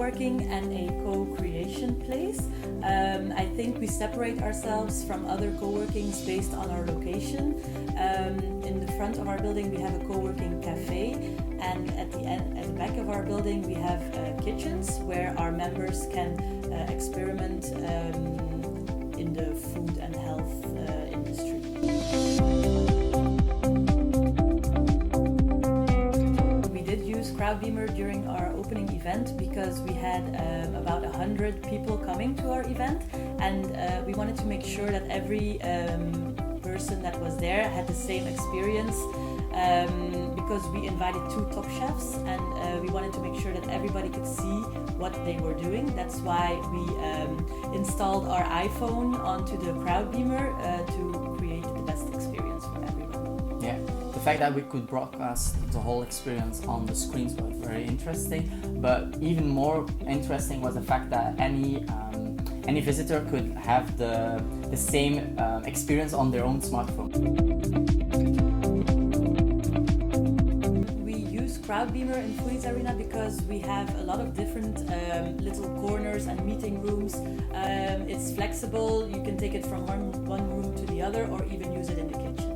co-working and a co-creation place. I think we separate ourselves from other co-workings based on our location. In the front of our building we have a co-working cafe, and at the back of our building we have kitchens where our members can experiment in the food and health industry. We did use Crowdbeamer during our opening event because we had about 100 people coming to our event, and we wanted to make sure that every person that was there had the same experience, because we invited 2 top chefs, and we wanted to make sure that everybody could see what they were doing. That's why we installed our iPhone onto the Crowdbeamer to create the best experience for everyone. Yeah, the fact that we could broadcast the whole experience on the screens was very interesting, but even more interesting was the fact that any visitor could have the same experience on their own smartphone. We use Crowdbeamer in Foodies Arena because we have a lot of different little corners and meeting rooms. It's flexible, you can take it from one room to the other, or even use it in the kitchen.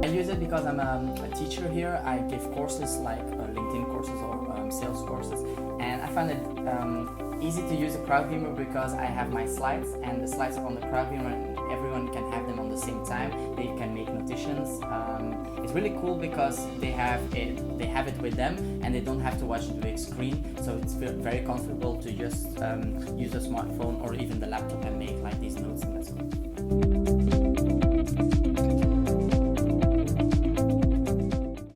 I use it because I'm a teacher here. I give courses like LinkedIn courses or sales courses, and I find it easy to use a Crowdbeamer because I have my slides, and the slides are on the Crowdbeamer and everyone can have them on the same time. They can make notations. It's really cool because they have it with them and they don't have to watch the big screen, so it's very comfortable to just use a smartphone or even the laptop and make like these notes.